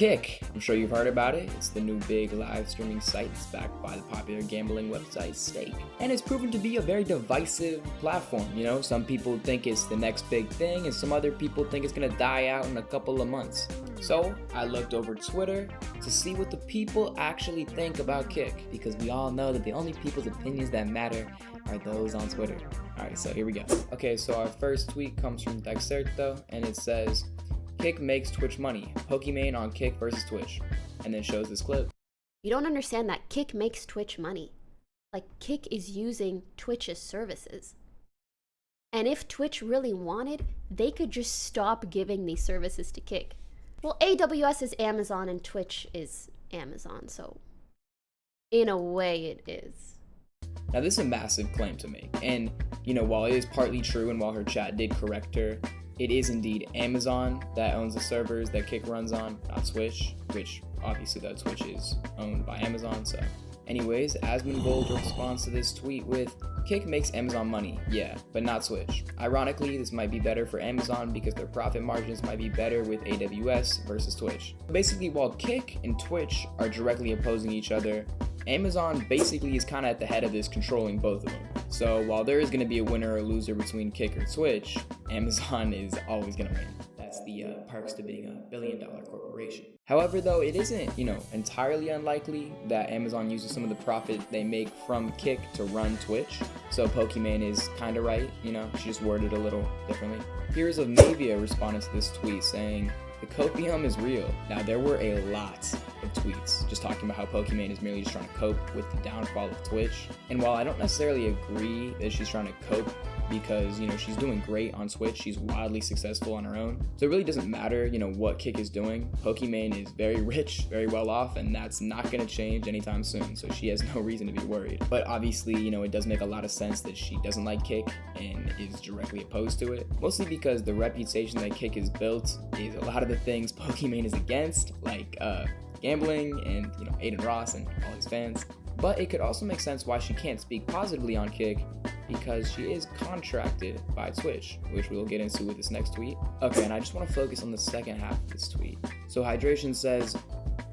Kick, I'm sure you've heard about it. It's the new big live streaming site. It's backed by the popular gambling website Stake. And it's proven to be a very divisive platform. You know, some people think it's the next big thing and some other people think it's gonna die out in a couple of months. So I looked over Twitter to see what the people actually think about Kick, because we all know that the only people's opinions that matter are those on Twitter. Alright, so here we go. Okay, so our first tweet comes from Dexerto, and it says, Kick makes Twitch money. Pokimane on Kick versus Twitch. And then shows this clip. You don't understand that Kick makes Twitch money. Like, Kick is using Twitch's services. And if Twitch really wanted, they could just stop giving these services to Kick. Well, AWS is Amazon and Twitch is Amazon, so in a way it is. Now this is a massive claim to make, and you know, while it is partly true and while her chat did correct her, it is indeed Amazon that owns the servers that Kick runs on, not Twitch, which obviously that Twitch is owned by Amazon. So anyways, Asmongold responds to this tweet with, Kick makes Amazon money, yeah, but not Twitch. Ironically, this might be better for Amazon because their profit margins might be better with AWS versus Twitch. Basically, while Kick and Twitch are directly opposing each other, Amazon basically is kind of at the head of this, controlling both of them. So while there is going to be a winner or loser between Kick or Twitch, Amazon is always going to win. That's the perks to being a billion-dollar corporation. However, though, it isn't, entirely unlikely that Amazon uses some of the profit they make from Kick to run Twitch. So Pokimane is kind of right, she just worded it a little differently. Here's of Mavia responding to this tweet saying, the copium is real. Now, there were a lot of tweets just talking about how Pokimane is merely just trying to cope with the downfall of Twitch. And while I don't necessarily agree that she's trying to cope because, she's doing great on Twitch, she's wildly successful on her own. So it really doesn't matter, what Kick is doing. Pokimane is very rich, very well off, and that's not going to change anytime soon. So she has no reason to be worried. But obviously, it does make a lot of sense that she doesn't like Kick and is directly opposed to it. Mostly because the reputation that Kick has built is a lot of the things Pokimane is against, like gambling and, Adin Ross and all his fans. But it could also make sense why she can't speak positively on Kick, because she is contracted by Twitch, which we'll get into with this next tweet. Okay, and I just want to focus on the second half of this tweet. So Hydration says,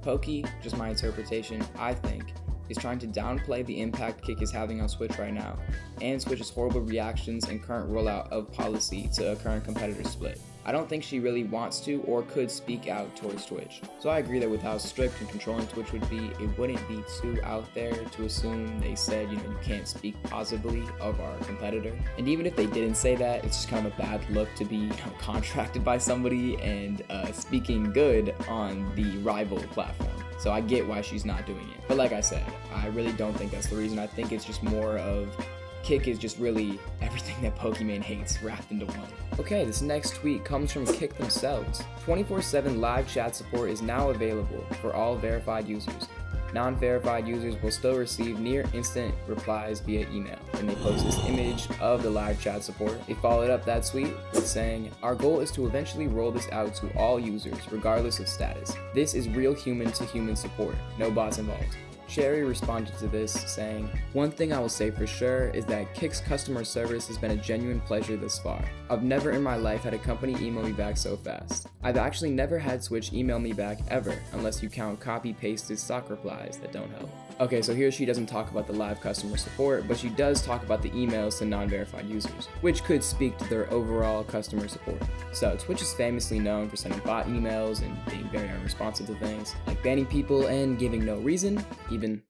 Pokey, just my interpretation, I think, is trying to downplay the impact Kick is having on Twitch right now, and Twitch's horrible reactions and current rollout of policy to a current competitor split. I don't think she really wants to or could speak out towards Twitch. So I agree that with how strict and controlling Twitch would be, it wouldn't be too out there to assume they said, you can't speak positively of our competitor. And even if they didn't say that, it's just kind of a bad look to be contracted by somebody and speaking good on the rival platform. So I get why she's not doing it. But like I said, I really don't think that's the reason. I think it's just more of Kick is just really everything that Pokimane hates wrapped into one. Okay, this next tweet comes from Kick themselves. 24/7 live chat support is now available for all verified users. Non-verified users will still receive near instant replies via email. And they post this image of the live chat support. They followed up that tweet with saying, our goal is to eventually roll this out to all users, regardless of status. This is real human to human support, no bots involved. Sherry responded to this saying, one thing I will say for sure is that Kick's customer service has been a genuine pleasure thus far. I've never in my life had a company email me back so fast. I've actually never had Twitch email me back ever, unless you count copy-pasted stock replies that don't help. Okay, so here she doesn't talk about the live customer support, but she does talk about the emails to non-verified users, which could speak to their overall customer support. So Twitch is famously known for sending bot emails and being very unresponsive to things, like banning people and giving no reason, even,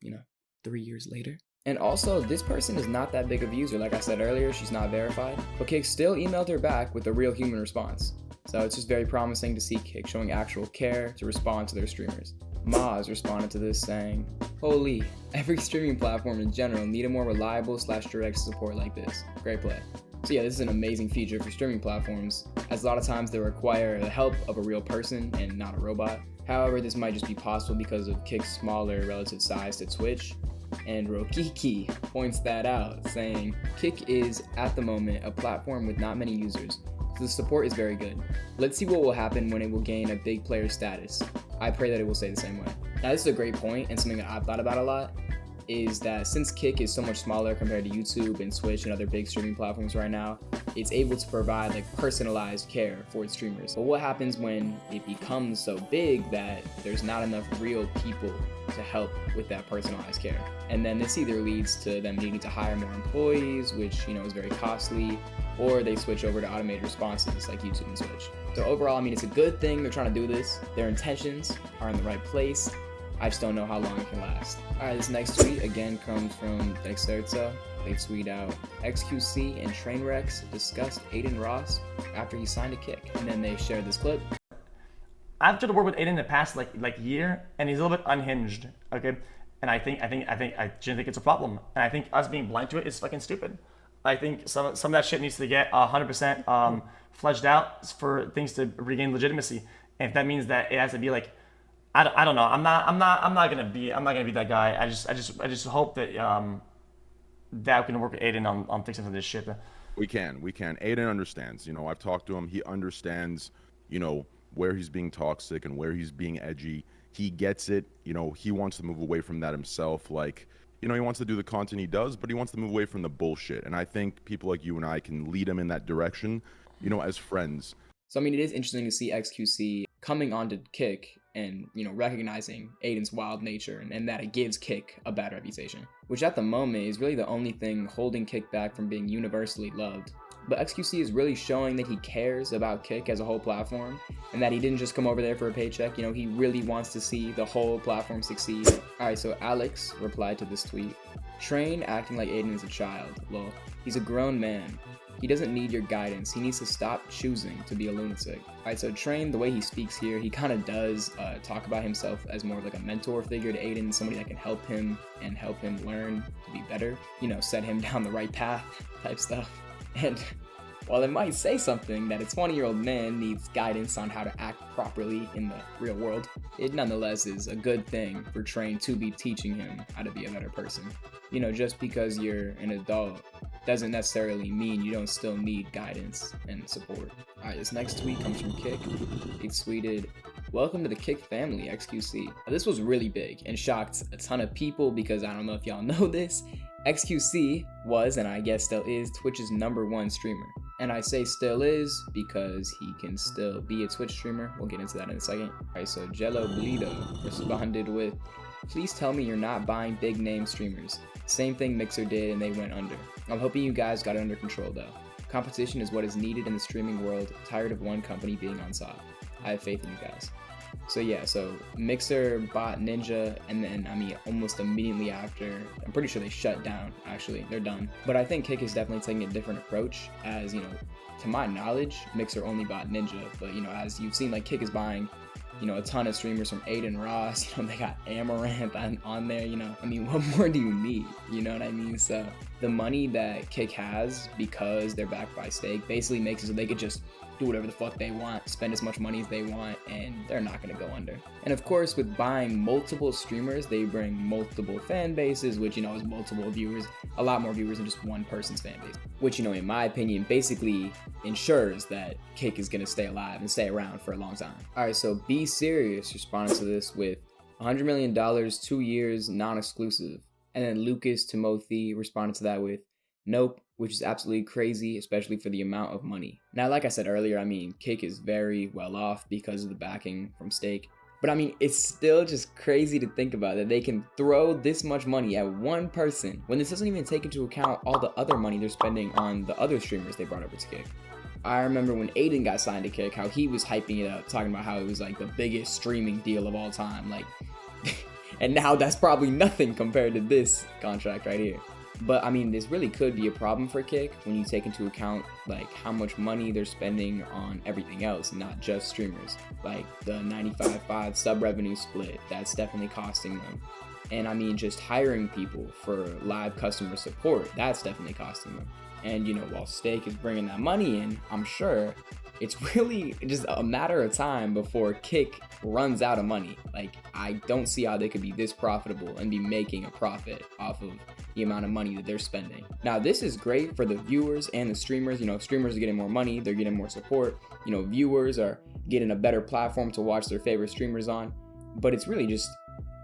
3 years later. And also, this person is not that big of a user. Like I said earlier, she's not verified, but Kick still emailed her back with a real human response. So it's just very promising to see Kick showing actual care to respond to their streamers. Maz responded to this saying, holy, every streaming platform in general need a more reliable / direct support like this. Great play. So yeah, this is an amazing feature for streaming platforms, as a lot of times they require the help of a real person and not a robot. However, this might just be possible because of Kick's smaller relative size to Twitch, and Rokiki points that out, saying, Kick is, at the moment, a platform with not many users, so the support is very good. Let's see what will happen when it will gain a big player status. I pray that it will stay the same way. Now, this is a great point and something that I've thought about a lot. is that since Kick is so much smaller compared to YouTube and Twitch and other big streaming platforms right now, it's able to provide like personalized care for its streamers. But what happens when it becomes so big that there's not enough real people to help with that personalized care? And then this either leads to them needing to hire more employees, which, you know, is very costly, or they switch over to automated responses like YouTube and Twitch. So overall, I mean, it's a good thing they're trying to do this. Their intentions are in the right place. I just don't know how long it can last. All right, this next tweet again comes from Dexterza. They tweet out, XQC and Trainwrecks discussed Adin Ross after he signed a Kick. And then they shared this clip. I've tried to work with Adin in the past like year, and he's a little bit unhinged, okay? And I genuinely think it's a problem. And I think us being blind to it is fucking stupid. I think some of that shit needs to get 100% fleshed out for things to regain legitimacy. And if that means that it has to be like, I don't know. I'm not gonna be that guy. I just hope that that we can work with Adin on fixing some of this shit. We can. Adin understands. You know, I've talked to him. He understands, you know, where he's being toxic and where he's being edgy. He gets it. You know, he wants to move away from that himself. Like, you know, he wants to do the content he does, but he wants to move away from the bullshit. And I think people like you and I can lead him in that direction, you know, as friends. So, I mean, it is interesting to see XQC coming onto Kick and, you know, recognizing Adin's wild nature and that it gives Kick a bad reputation, which at the moment is really the only thing holding Kick back from being universally loved. But XQC is really showing that he cares about Kick as a whole platform and that he didn't just come over there for a paycheck. You know, he really wants to see the whole platform succeed. All right, so Alex replied to this tweet. Train acting like Adin is a child. Lol. He's a grown man. He doesn't need your guidance. He needs to stop choosing to be a lunatic. Alright, so Train, the way he speaks here, he kind of does talk about himself as more of like a mentor figure to Adin, somebody that can help him and help him learn to be better, you know, set him down the right path type stuff. And while it might say something that a 20-year-old man needs guidance on how to act properly in the real world, it nonetheless is a good thing for Train to be teaching him how to be a better person. You know, just because you're an adult doesn't necessarily mean you don't still need guidance and support. Alright, this next tweet comes from Kick. He tweeted, "Welcome to the Kick family, XQC." Now, this was really big and shocked a ton of people because I don't know if y'all know this, XQC was, and I guess still is, Twitch's #1 streamer. And I say still is because he can still be a Twitch streamer. We'll get into that in a second. Alright, so Jello Bleedo responded with, "Please tell me you're not buying big name streamers. Same thing Mixer did and they went under. I'm hoping you guys got it under control though. Competition is what is needed in the streaming world. Tired of one company being on top. I have faith in you guys." So yeah, so Mixer bought Ninja, and then, I mean, almost immediately after, I'm pretty sure they shut down, actually. They're done. But I think Kick is definitely taking a different approach, as, you know, to my knowledge, Mixer only bought Ninja, but, you know, as you've seen, like, Kick is buying, you know, a ton of streamers from Adin Ross, you know, they got Amaranth on there, you know, I mean, what more do you need, you know what I mean? So the money that Kick has, because they're backed by Stake, basically makes it so they could just do whatever the fuck they want, spend as much money as they want, and they're not gonna go under. And of course, with buying multiple streamers, they bring multiple fan bases, which, you know, is multiple viewers, a lot more viewers than just one person's fan base, which, you know, in my opinion, basically ensures that Kick is gonna stay alive and stay around for a long time. All right, so Be Serious responded to this with $100 million, 2 years, non-exclusive. And then Lucas Timothy responded to that with, "Nope," which is absolutely crazy, especially for the amount of money. Now, like I said earlier, I mean, Kick is very well off because of the backing from Stake. But I mean, it's still just crazy to think about that they can throw this much money at one person when this doesn't even take into account all the other money they're spending on the other streamers they brought over to Kick. I remember when Adin got signed to Kick, how he was hyping it up, talking about how it was like the biggest streaming deal of all time. Like, and now that's probably nothing compared to this contract right here. But I mean, this really could be a problem for Kick when you take into account like how much money they're spending on everything else, not just streamers. Like the 95/5 sub revenue split, that's definitely costing them. And I mean, just hiring people for live customer support, that's definitely costing them. And you know, while Stake is bringing that money in, I'm sure it's really just a matter of time before Kick runs out of money. Like, I don't see how they could be this profitable and be making a profit off of the amount of money that they're spending. Now, this is great for the viewers and the streamers. You know, streamers are getting more money, they're getting more support. You know, viewers are getting a better platform to watch their favorite streamers on. But it's really just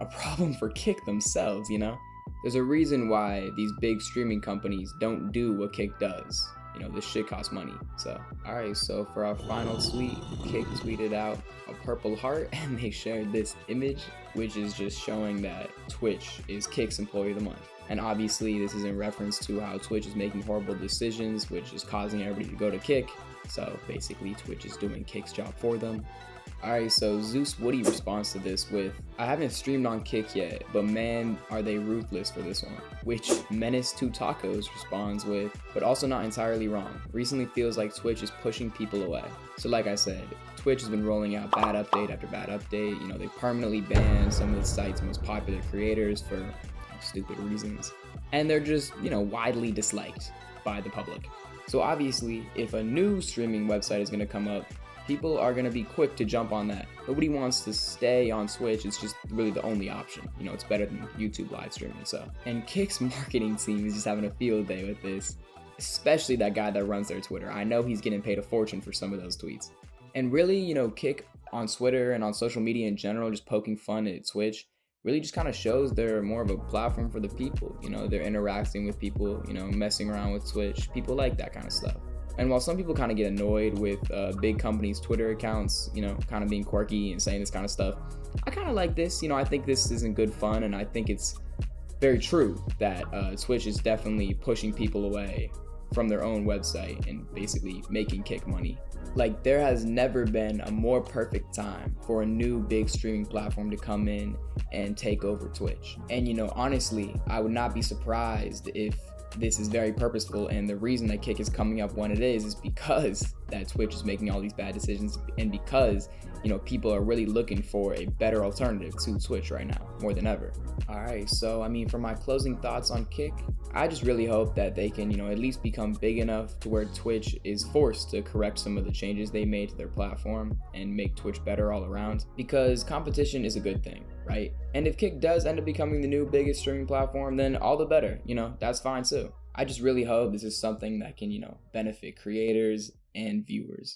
a problem for Kick themselves, you know? There's a reason why these big streaming companies don't do what Kick does. You know, this shit costs money. So, alright, so for our final tweet, Kick tweeted out a purple heart and they shared this image, which is just showing that Twitch is Kick's Employee of the Month. And obviously this is in reference to how Twitch is making horrible decisions, which is causing everybody to go to Kick. So basically Twitch is doing Kick's job for them. Alright, so Zeus Woody responds to this with, I haven't streamed on Kick yet, but man, are they ruthless for this one. Which Menace2Tacos responds with, but also not entirely wrong. Recently feels like Twitch is pushing people away. So like I said, Twitch has been rolling out bad update after bad update. You know, they permanently banned some of the site's most popular creators for stupid reasons. And they're just, you know, widely disliked by the public. So obviously, if a new streaming website is going to come up, people are going to be quick to jump on that. Nobody wants to stay on Twitch. It's just really the only option. You know, it's better than YouTube live streaming. So, and Kick's marketing team is just having a field day with this, especially that guy that runs their Twitter. I know he's getting paid a fortune for some of those tweets. And really, you know, Kick on Twitter and on social media in general, just poking fun at Twitch, really just kind of shows they're more of a platform for the people. You know, they're interacting with people, you know, messing around with Twitch. People like that kind of stuff. And while some people kind of get annoyed with big companies' Twitter accounts, you know, kind of being quirky and saying this kind of stuff, I kind of like this. You know, I think this isn't good fun, and I think it's very true that Twitch is definitely pushing people away from their own website and basically making Kick money. Like, there has never been a more perfect time for a new big streaming platform to come in and take over Twitch. And, you know, honestly, I would not be surprised if this is very purposeful, and the reason that Kick is coming up when it is because that Twitch is making all these bad decisions, and because, you know, people are really looking for a better alternative to Twitch right now, more than ever. Alright, so I mean, for my closing thoughts on Kick, I just really hope that they can, you know, at least become big enough to where Twitch is forced to correct some of the changes they made to their platform and make Twitch better all around, because competition is a good thing, right? And if Kick does end up becoming the new biggest streaming platform, then all the better, you know, that's fine too. I just really hope this is something that can, you know, benefit creators and viewers.